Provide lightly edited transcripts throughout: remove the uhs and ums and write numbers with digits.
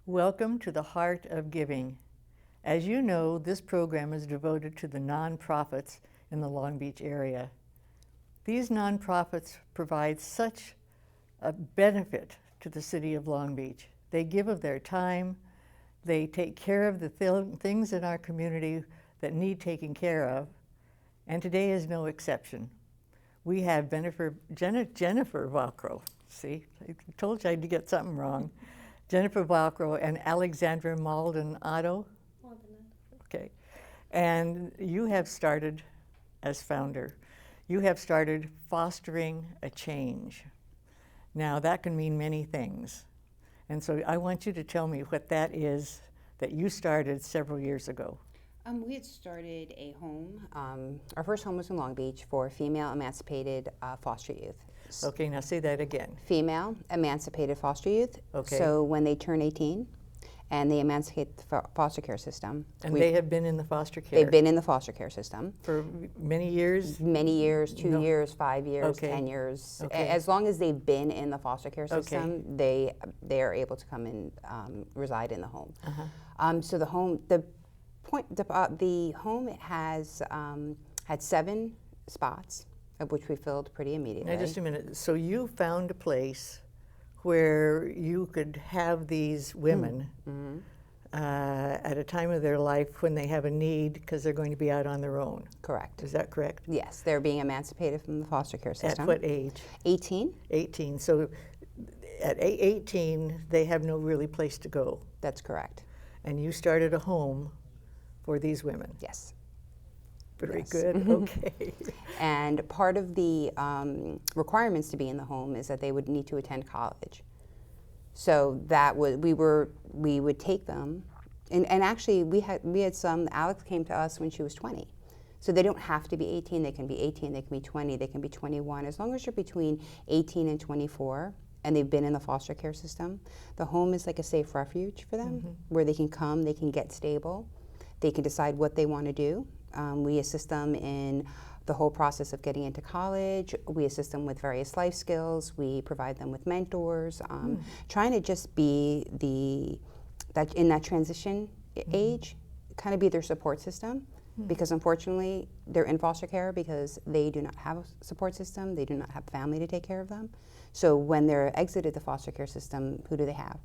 Welcome to the Heart of Giving. As you know, this program is devoted to the nonprofits in the Long Beach area. These nonprofits provide such a benefit to the city of Long Beach. They give of their time, they take care of the things in our community that need taking care of, and today is no exception. We have Jennifer Valcro. See, I told you I'd get something wrong. Jennifer Valcro and Alexandra Maldonado. Okay. And you have started, as founder, you have started Fostering a Change. Now, that can mean many things. And so I want you to tell me what that is that you started several years ago. We had started a home. Our first home was in Long Beach for female emancipated foster youth. Okay, now say that again. Female emancipated foster youth. Okay. So when they turn 18 and they emancipate the foster care system. And they have been in the foster care? They've been in the foster care system. For many years? Many years, 2 years, 5 years, Okay. 10 years. Okay. As long as they've been in the foster care system, they are able to come and reside in the home. So the home, the home has had 7 spots, of which we filled pretty immediately. Now, just a minute. So you found a place where you could have these women at a time of their life when they have a need because they're going to be out on their own. Correct. Is that correct? Yes, they're being emancipated from the foster care system. At what age? 18. 18. So at 18, they have no really place to go. That's correct. And you started a home for these women. Yes. Very Yes. good. Okay. And part of the requirements to be in the home is that they would need to attend college. So that was we would take them, and actually we had some. Alex came to us when she was 20, so they don't have to be 18. They can be 18. They can be 20. They can be 21. As long as you're between 18 and 24, and they've been in the foster care system, the home is like a safe refuge for them, where they can come, they can get stable, they can decide what they want to do. We assist them in the whole process of getting into college. We assist them with various life skills. We provide them with mentors, trying to just be in that transition age, kind of be their support system. Because unfortunately, they're in foster care because they do not have a support system. They do not have family to take care of them. So when they're exited the foster care system, who do they have?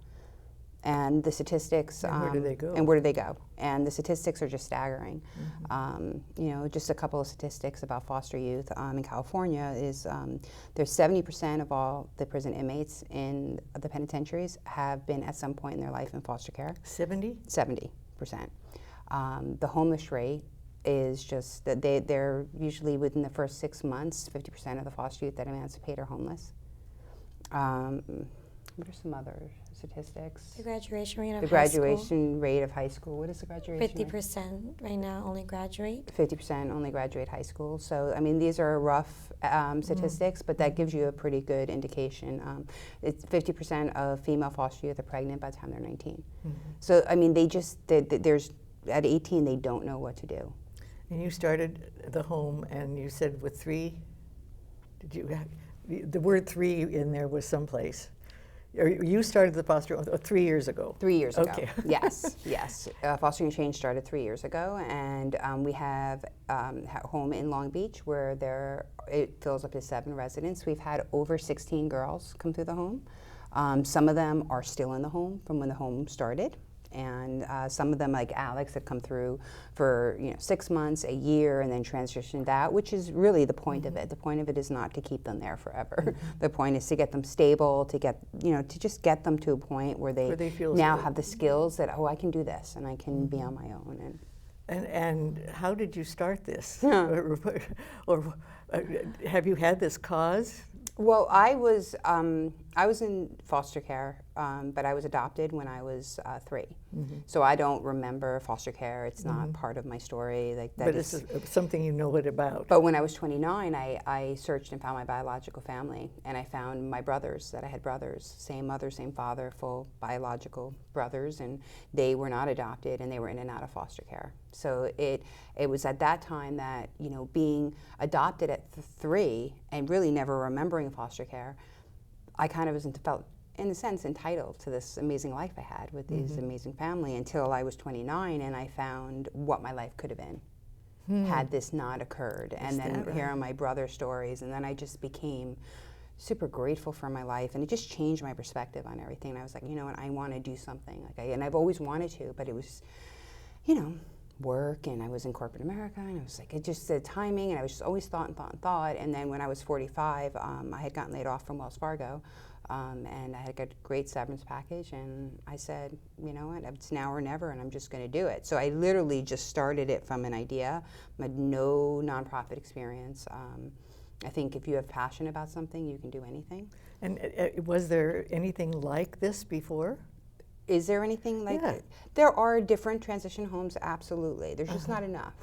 And the statistics. And where do they go? And where do they go? And the statistics are just staggering. Just a couple of statistics about foster youth in California is there's 70% of all the prison inmates in the penitentiaries have been at some point in their life in foster care. 70? 70%. The homeless rate is just that they're usually within the first 6 months, 50% of the foster youth that emancipate are homeless. What are some other statistics? The graduation rate of The high school. graduation rate of high school. What is the graduation rate? 50% right now only graduate. 50% only graduate high school. So, I mean, these are rough statistics, but that gives you a pretty good indication. It's 50% of female foster youth are pregnant by the time they're 19. So, I mean, there's at 18, they don't know what to do. And you started the home, and you said with 3. Did you have the word 3 in there was someplace? You started the foster 3 years ago. 3 years ago. Okay. Yes. Fostering a Change started 3 years ago, and we have a home in Long Beach where it fills up to 7 residents. We've had over 16 girls come through the home. Some of them are still in the home from when the home started. And some of them, like Alex, have come through for 6 months, a year, and then transitioned out, which is really the point of it. The point of it is not to keep them there forever. The point is to get them stable, to just get them to a point where they feel now stable. have the skills that, I can do this and I can be on my own. And how did you start this? Or have you had this cause? Well, I was in foster care, but I was adopted when I was 3. So I don't remember foster care. It's not part of my story. But it's something you know it about. But when I was 29, I searched and found my biological family, and I found my brothers, that I had brothers, same mother, same father, full biological brothers, and they were not adopted, and they were in and out of foster care. So it was at that time that, being adopted at 3 and really never remembering foster care, I kind of felt in a sense, entitled to this amazing life I had with these amazing family until I was 29 and I found what my life could have been had this not occurred. And then hearing my brother's stories, and then I just became super grateful for my life, and it just changed my perspective on everything. And I was like, you know what, I want to do something. And I've always wanted to, but it was, you know, work, and I was in corporate America, and I was like, it just the timing, and I was just always thought. And then when I was 45, I had gotten laid off from Wells Fargo, and I had got a great severance package, and I said, you know what, it's now or never, and I'm just going to do it. So I literally just started it from an idea. I had no nonprofit experience. I think if you have passion about something, you can do anything. And was there anything like this before? Is there anything like Yeah. it? There are different transition homes, absolutely. There's just not enough.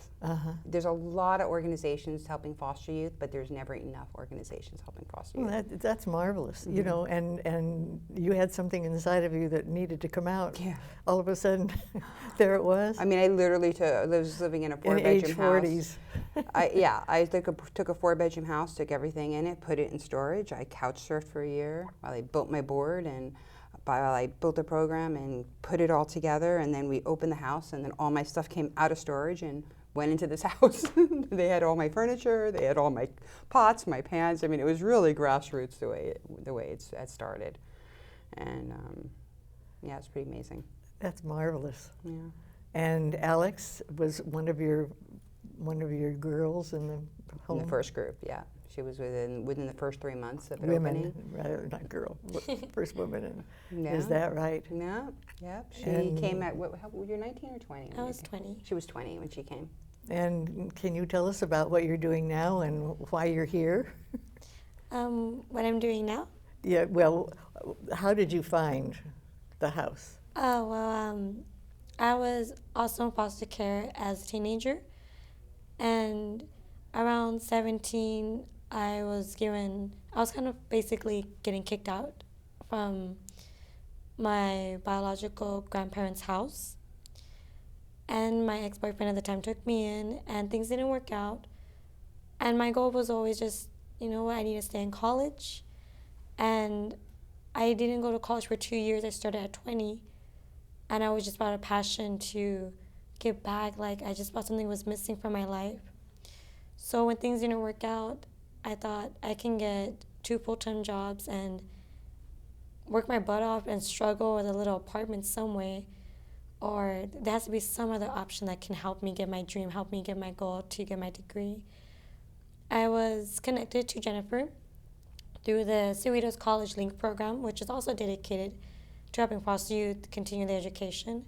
There's a lot of organizations helping foster youth, but there's never enough organizations helping foster youth. Well, that's marvelous, you know, and you had something inside of you that needed to come out. Yeah. All of a sudden, there it was. I mean, I literally was living in a in four-bedroom age house. 40s. I took a four-bedroom house, took everything in it, put it in storage. I couch surfed for a year while I built my board, and while I built a program and put it all together, and then we opened the house, and then all my stuff came out of storage and went into this house. They had all my furniture, they had all my pots, my pans. I mean, it was really grassroots the way it started, and yeah, it's pretty amazing. That's marvelous. Yeah. And Alex was one of your girls in the home. In the first group, yeah. She was within the first 3 months of it Women, opening. rather not girl, first woman. Yeah. Is that right? Yeah, yep. She And- came at, you're 19 or 20? I was 20. She was 20 when she came. And can you tell us about what you're doing now and why you're here? What I'm doing now? Yeah, well, how did you find the house? Oh, well, I was also in foster care as a teenager. And around 17, I was kind of basically getting kicked out from my biological grandparents' house. And my ex-boyfriend at the time took me in, and things didn't work out. And my goal was always just, you know what, I need to stay in college. And I didn't go to college for 2 years. I started at 20. And I was just about a passion to give back. Like, I just felt something was missing from my life. So when things didn't work out, I thought I can get 2 full-time jobs and work my butt off and struggle with a little apartment some way. Or there has to be some other option that can help me get my dream, help me get my goal to get my degree. I was connected to Jennifer through the Cerritos College Link program, which is also dedicated to helping foster youth continue their education.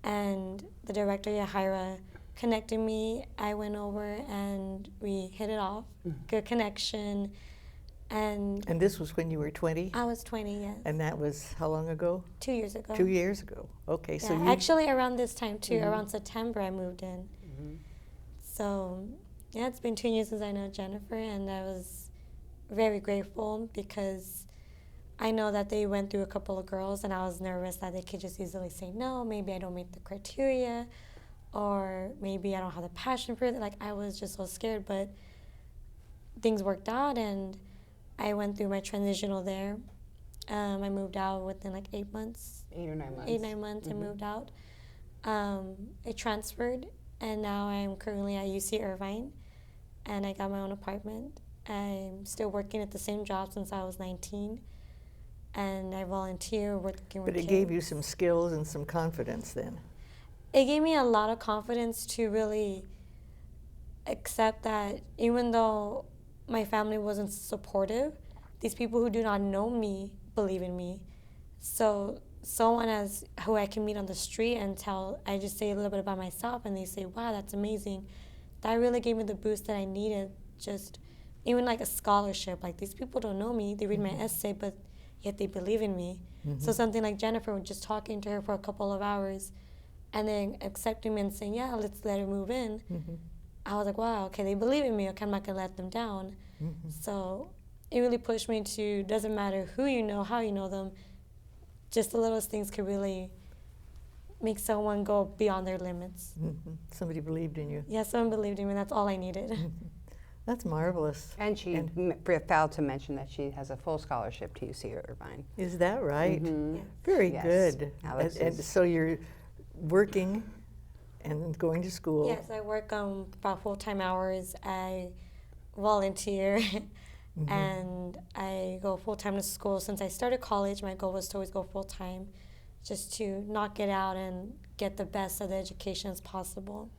And the director, Yahira, connected me. I went over and we hit it off. Good connection. And this was when you were 20? I was 20, yes. And that was how long ago? 2 years ago. 2 years ago. Okay, so Yeah, you actually around this time too, around September I moved in. So yeah, it's been 2 years since I know Jennifer, and I was very grateful because I know that they went through a couple of girls, and I was nervous that they could just easily say no, maybe I don't meet the criteria, or maybe I don't have the passion for it. Like, I was just so scared, but things worked out, and I went through my transitional there. I moved out within like 8 months. 8 or 9 months. 8, 9 months, I moved out. I transferred, and now I'm currently at UC Irvine, and I got my own apartment. I'm still working at the same job since I was 19, and I volunteer working with But it kids. gave you some skills and some confidence then. It gave me a lot of confidence to really accept that even though my family wasn't supportive, these people who do not know me believe in me. So someone as who I can meet on the street and I just say a little bit about myself, and they say, wow, that's amazing. That really gave me the boost that I needed. Just even like a scholarship. Like, these people don't know me. They read my essay, but yet they believe in me. So something like Jennifer, just talking to her for a couple of hours and then accepting me and saying, yeah, let's let her move in. I was like, wow, okay, they believe in me. Okay, I'm not going to let them down. So it really pushed me to, doesn't matter who you know, how you know them, just the littlest things could really make someone go beyond their limits. Somebody believed in you. Yeah, someone believed in me. That's all I needed. That's marvelous. And she failed to mention that she has a full scholarship to UC Irvine. Is that right? Yeah. Very Yes. good. Alex And is- so you're working and going to school. Yes, I work about full-time hours. I volunteer and I go full-time to school. Since I started college, my goal was to always go full-time, just to knock it out and get the best of the education as possible.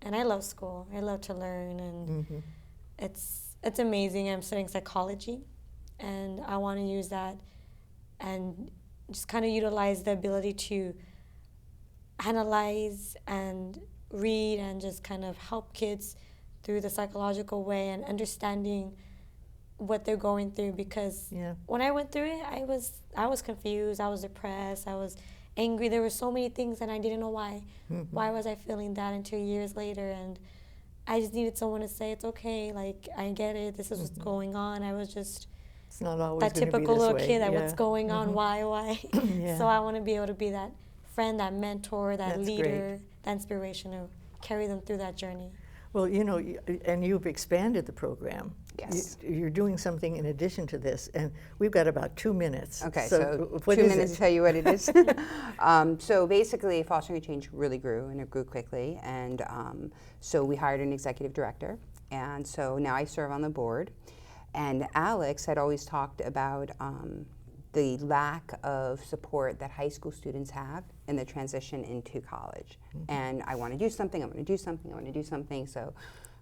And I love school. I love to learn, and it's amazing. I'm studying psychology, and I want to use that and just kind of utilize the ability to analyze and read and just kind of help kids through the psychological way and understanding what they're going through. Because Yeah. when I went through it, I was confused, I was depressed, I was angry. There were so many things and I didn't know why. Why was I feeling that until years later? And I just needed someone to say, it's okay, like, I get it, this is what's going on. I was just It's not always that gonna be typical this little way. kid that Yeah. what's going on, why. Yeah. So I want to be able to be that friend, that mentor, that That's leader, that inspiration to carry them through that journey. Well, you know, and you've expanded the program. Yes. You're doing something in addition to this, and we've got about 2 minutes. Okay, so what 2 is minutes it? to tell you what it is. So basically, Fostering a Change really grew, and it grew quickly. And so we hired an executive director, and so now I serve on the board. And Alex had always talked about the lack of support that high school students have in the transition into college. And I want to do something, I want to do something, I want to do something. So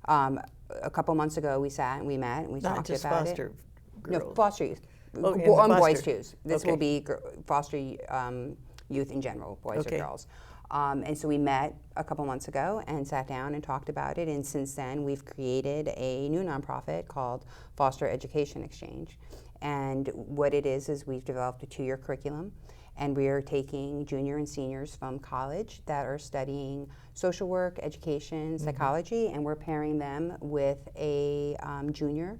a couple months ago, we sat and we met and we Not talked just about foster it. girls. No, foster youth. Oh, and On foster. boys too. This will Okay. be foster youth in general, boys Okay. or girls. And so we met a couple months ago and sat down and talked about it. And since then, we've created a new nonprofit called Foster Education Exchange. And what it is we've developed a 2-year curriculum. And we are taking junior and seniors from college that are studying social work, education, psychology, and we're pairing them with a junior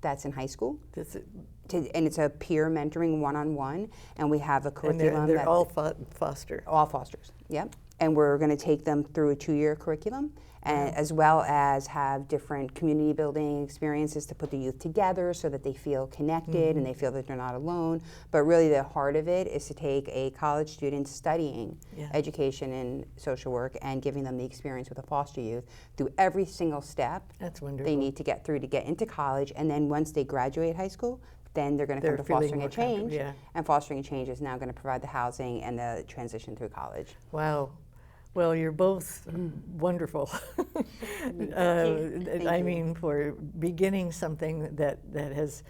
that's in high school. That's it. And it's a peer mentoring one-on-one, and we have a And curriculum they're that all foster. all fosters. Yep. And we're going to take them through a 2-year curriculum, and as well as have different community building experiences to put the youth together so that they feel connected and they feel that they're not alone. But really, the heart of it is to take a college student studying Yeah. education and social work and giving them the experience with a foster youth through every single step That's wonderful. they need to get through to get into college. And then once they graduate high school, then they're going to come They're to feeling Fostering a more comfortable, Change. yeah. And Fostering a Change is now going to provide the housing and the transition through college. Wow. Well, you're both wonderful. Thank I you. mean, for beginning something that has,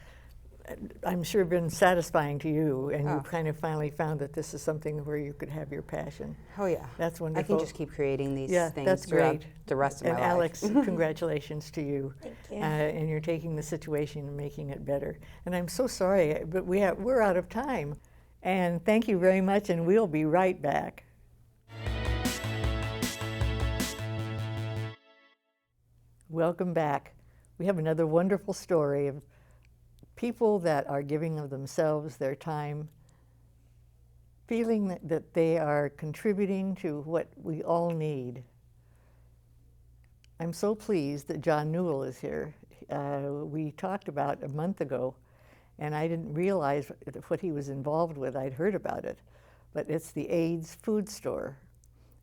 I'm sure, been satisfying to you, and you Oh. kind of finally found that this is something where you could have your passion. Oh yeah. That's I wonderful. can just keep creating these Yeah, things that's throughout great. the rest of And my life. Alex, congratulations to you. Thank you. And you're taking the situation and making it better. And I'm so sorry, but we're out of time. And thank you very much, and we'll be right back. Welcome back. We have another wonderful story of people that are giving of themselves, their time, feeling that they are contributing to what we all need. I'm so pleased that John Newell is here. We talked about a month ago, and I didn't realize what he was involved with. I'd heard about it, but it's the AIDS Food Store.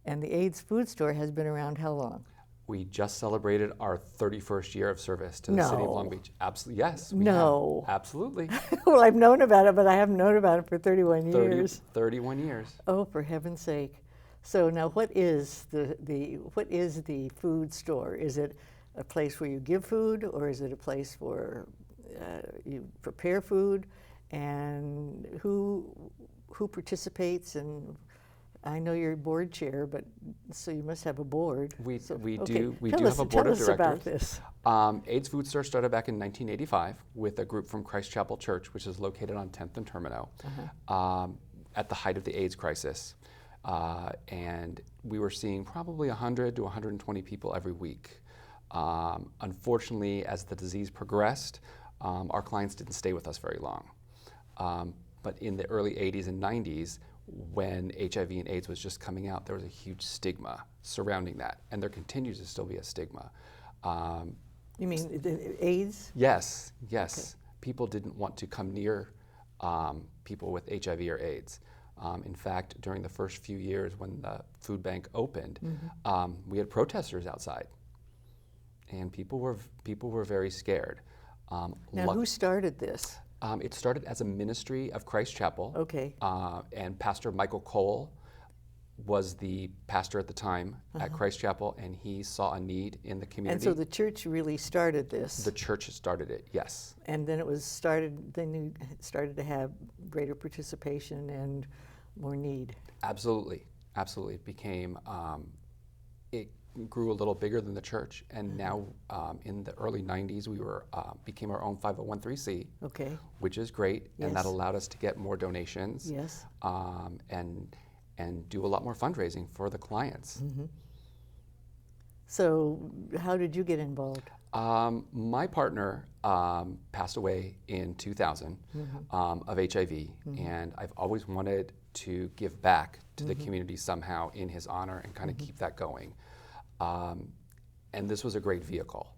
And the AIDS Food Store has been around how long? We just celebrated our 31st year of service to the city of No. Long Beach. Absolutely, yes. We No. have. Absolutely. Well, I've known about it, but I haven't known about it for 31 years. 31 years. Oh, for heaven's sake. So now what is what is the food store? Is it a place where you give food, or is it a place where you prepare food? And who participates? And I know you're board chair, but so you must have a board. We So, do tell have us- a board tell of us about directors. this. AIDS Food Store started back in 1985 with a group from Christ Chapel Church, which is located on 10th and Termino, at the height of the AIDS crisis. And we were seeing probably 100 to 120 people every week. Unfortunately, as the disease progressed, our clients didn't stay with us very long. But in the early 80s and 90s, when HIV and AIDS was just coming out, there was a huge stigma surrounding that, and there continues to still be a stigma. You mean the AIDS? Yes, yes. People didn't want to come near people with HIV or AIDS. In fact, during the first few years when the food bank opened, we had protesters outside, and people were very scared. Now, who started this? It started as a ministry of Christ Chapel. Okay. And Pastor Michael Cole was the pastor at the time at Christ Chapel, and he saw a need in the community. And so the church really started this. The church started it, yes. And then then you started to have greater participation and more need. Absolutely, absolutely. It became, it grew a little bigger than the church, and now in the early 90s we became our own 501(c), Okay. which is great, and that Yes. allowed us to get more donations. Yes. And do a lot more fundraising for the clients. So how did you get involved? My partner passed away in 2000 of HIV, and I've always wanted to give back to the community somehow in his honor and kind of keep that going. And this was a great vehicle.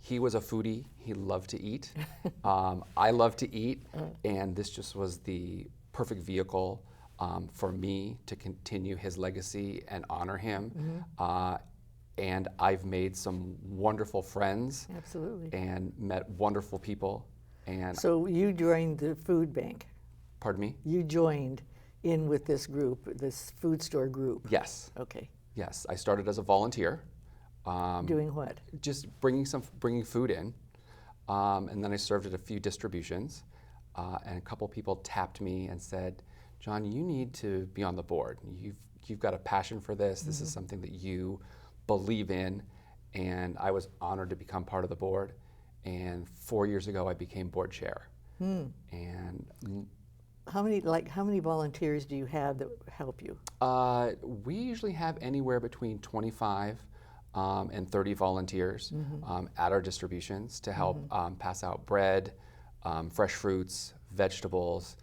He was a foodie, he loved to eat. I love to eat, and this just was the perfect vehicle for me to continue his legacy and honor him. And I've made some wonderful friends Absolutely. and met wonderful people. And So you joined the food bank. pardon me? You joined in with this group, this food store group. Yes, Okay. yes. I started as a volunteer, Doing what? just bringing food in, and then I served at a few distributions. And a couple people tapped me and said, "John, you need to be on the board. You've got a passion for this. This is something that you believe in." And I was honored to become part of the board. And 4 years ago, I became board chair. And How many volunteers do you have that help you? we usually have anywhere between 25 and 30 volunteers at our distributions to help pass out bread, fresh fruits, vegetables,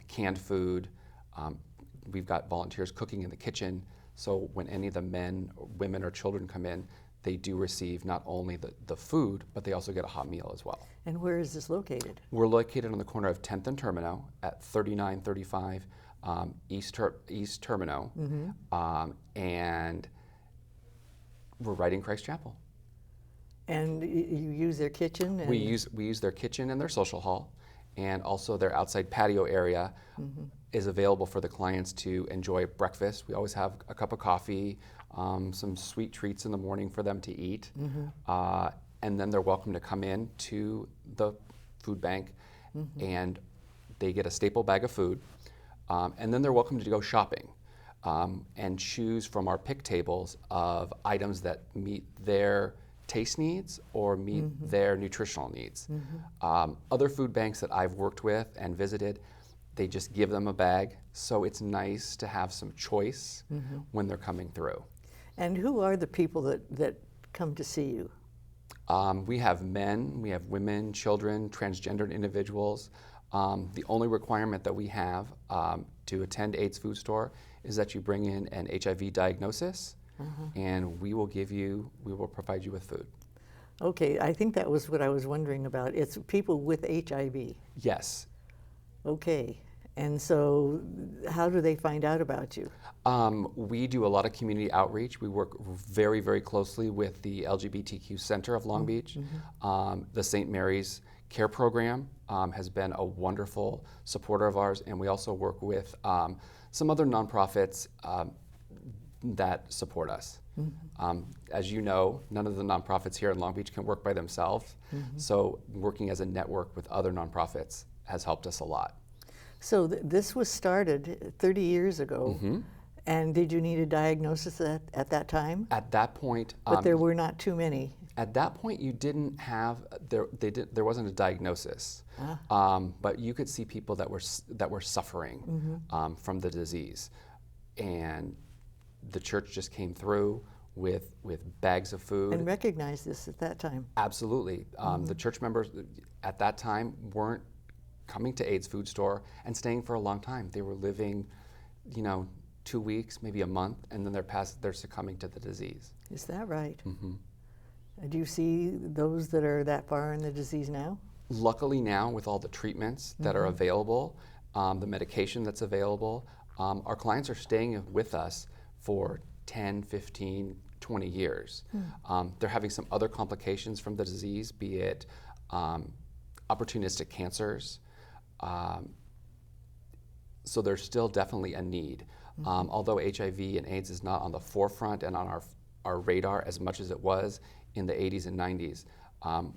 canned food. We've got volunteers cooking in the kitchen, so when any of the men, women, or children come in, they do receive not only the food, but they also get a hot meal as well. And where is this located? We're located on the corner of 10th and Termino at 3935 East Termino, and we're right in Christ Chapel. And you use their kitchen? And We use their kitchen and their social hall, and also their outside patio area is available for the clients to enjoy breakfast. We always have a cup of coffee, some sweet treats in the morning for them to eat, and then they're welcome to come in to the food bank, and they get a staple bag of food, and then they're welcome to go shopping and choose from our pick tables of items that meet their taste needs or meet their nutritional needs. Other food banks that I've worked with and visited, they just give them a bag, so it's nice to have some choice when they're coming through. And who are the people that come to see you? We have men, we have women, children, transgendered individuals. The only requirement that we have to attend AIDS Food Store is that you bring in an HIV diagnosis, and we will provide you with food. Okay, I think that was what I was wondering about. It's people with HIV. Yes. Okay, and so how do they find out about you? We do a lot of community outreach. We work very, very closely with the LGBTQ Center of Long Beach. The St. Mary's Care Program has been a wonderful supporter of ours, and we also work with some other nonprofits that support us. As you know, none of the nonprofits here in Long Beach can work by themselves, so working as a network with other nonprofits has helped us a lot. So this was started 30 years ago, and did you need a diagnosis at that time? At that point, But there were not too many. at that point, you didn't have there wasn't a diagnosis, but you could see people that were suffering from the disease, and the church just came through with bags of food. And recognized this at that time. Absolutely, the church members at that time weren't coming to AIDS Food Store and staying for a long time. They were living, 2 weeks, maybe a month, and then they're succumbing to the disease. Is that right? Do you see those that are that far in the disease now? Luckily now, with all the treatments that are available, the medication that's available, our clients are staying with us for 10, 15, 20 years. They're having some other complications from the disease, be it opportunistic cancers. So there's still definitely a need. Although HIV and AIDS is not on the forefront and on our radar as much as it was in the 80s and 90s,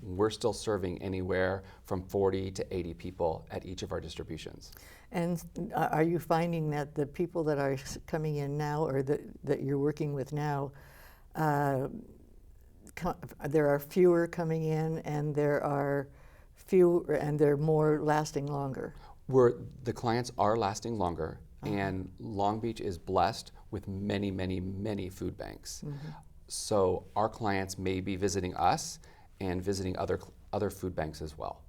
we're still serving anywhere from 40 to 80 people at each of our distributions. And are you finding that the people that are coming in now, or that you're working with now, there are fewer coming in, and there are fewer, and they're more lasting longer? The clients are lasting longer, and Long Beach is blessed with many, many, many food banks. So our clients may be visiting us and visiting other food banks as well.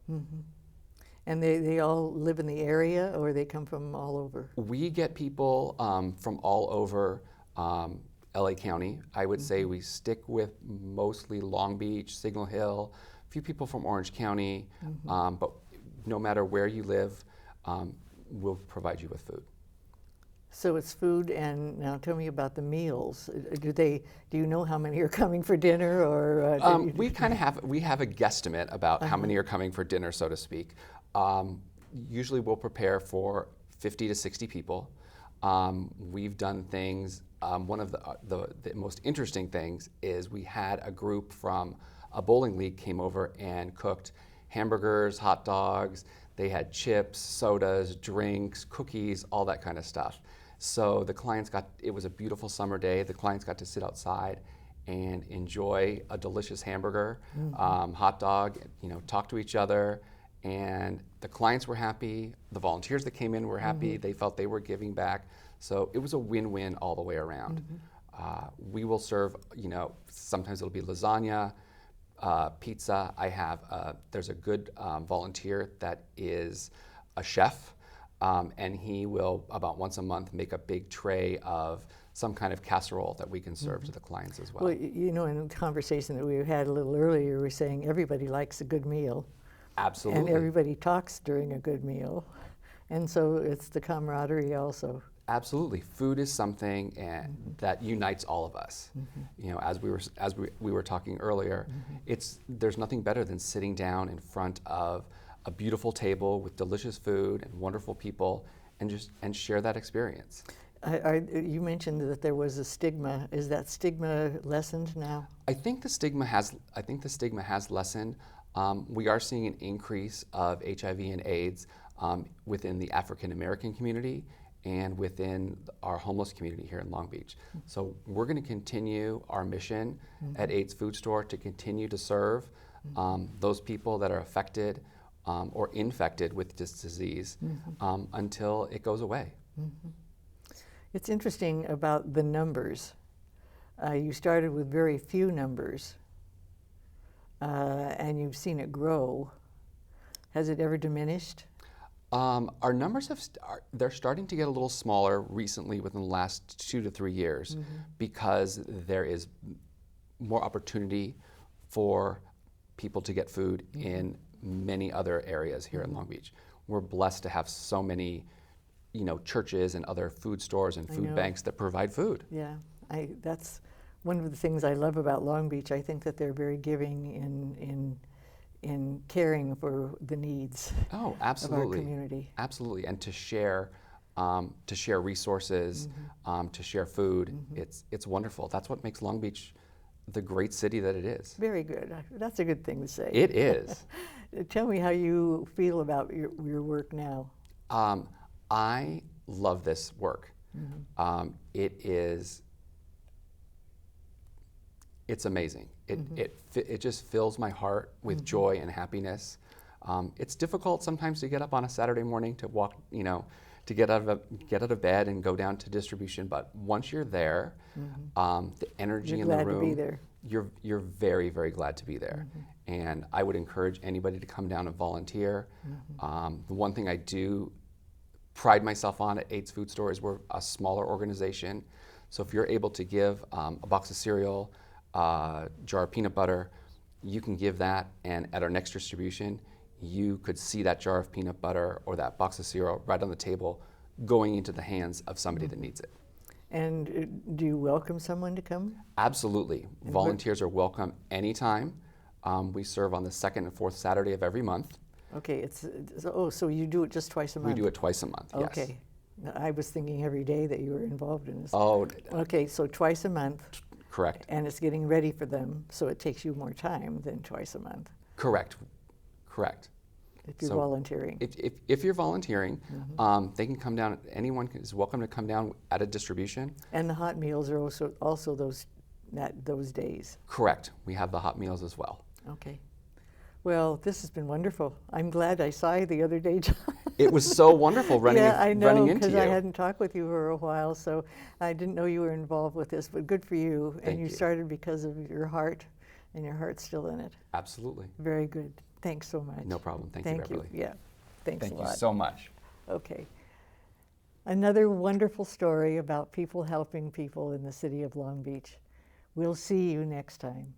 And they all live in the area, or they come from all over? We get people from all over LA County. I would say we stick with mostly Long Beach, Signal Hill, a few people from Orange County, but no matter where you live, we'll provide you with food. So it's food, and now tell me about the meals. Do you know how many are coming for dinner, or? We have a guesstimate about how many are coming for dinner, so to speak. Usually we'll prepare for 50 to 60 people. We've done things, one of the most interesting things is we had a group from a bowling league came over and cooked hamburgers, hot dogs. They had chips, sodas, drinks, cookies, all that kind of stuff. So the clients it was a beautiful summer day. The clients got to sit outside and enjoy a delicious hamburger, hot dog, talk to each other. And the clients were happy. The volunteers that came in were happy. They felt they were giving back. So it was a win-win all the way around. We will serve, sometimes it'll be lasagna, pizza. There's a good volunteer that is a chef, and he will about once a month make a big tray of some kind of casserole that we can serve to the clients as well. Well, in the conversation that we had a little earlier, we were saying everybody likes a good meal. Absolutely. And everybody talks during a good meal. And so it's the camaraderie also. Absolutely. Food is something that unites all of us. As we were talking earlier, there's nothing better than sitting down in front of a beautiful table with delicious food and wonderful people and share that experience. You mentioned that there was a stigma. Is that stigma lessened now? I think the stigma has lessened. We are seeing an increase of HIV and AIDS within the African American community and within our homeless community here in Long Beach. So we're going to continue our mission at AIDS Food Store to continue to serve those people that are affected or infected with this disease until it goes away. It's interesting about the numbers. You started with very few numbers, and you've seen it grow. Has it ever diminished? Our numbers they're starting to get a little smaller recently within the last 2 to 3 years because there is more opportunity for people to get food in many other areas here in Long Beach. We're blessed to have so many, churches and other food stores and food banks that provide food. Yeah, that's one of the things I love about Long Beach. I think that they're very giving in caring for the needs of our community. Absolutely, and to share resources, to share food. It's wonderful. That's what makes Long Beach the great city that it is. Very good. That's a good thing to say. It is. Tell me how you feel about your work now. I love this work. It's amazing. It just fills my heart with joy and happiness. It's difficult sometimes to get up on a Saturday morning to walk, to get out of bed and go down to distribution. But once you're there, the energy in the room, glad to be there. You're very, very glad to be there. And I would encourage anybody to come down and volunteer. The one thing I do pride myself on at AIDS Food Store is we're a smaller organization. So if you're able to give a box of cereal, jar of peanut butter, you can give that, and at our next distribution, you could see that jar of peanut butter or that box of cereal right on the table going into the hands of somebody that needs it. And do you welcome someone to come? Absolutely. Volunteers are welcome anytime. We serve on the second and fourth Saturday of every month. Okay, so you do it just twice a month? We do it twice a month, yes. Okay. Now, I was thinking every day that you were involved in this. Oh, Okay, so twice a month, correct. and it's getting ready for them, so it takes you more time than twice a month Correct. Correct. if you're So volunteering. If you're volunteering, they can come down. Anyone is welcome to come down at a distribution. And the hot meals are also those days. Correct. We have the hot meals as well. Okay. Well, this has been wonderful. I'm glad I saw you the other day, John. It was so wonderful running, Yeah, I know, running into because you. I hadn't talked with you for a while, so I didn't know you were involved with this, but good for you. Thank And you you. started because of your heart, and your heart's still in it. Absolutely. Very good. Thanks so much. No problem. Thank you, Beverly. Yeah. Thanks Thank a you lot. so much. Okay. Another wonderful story about people helping people in the city of Long Beach. We'll see you next time.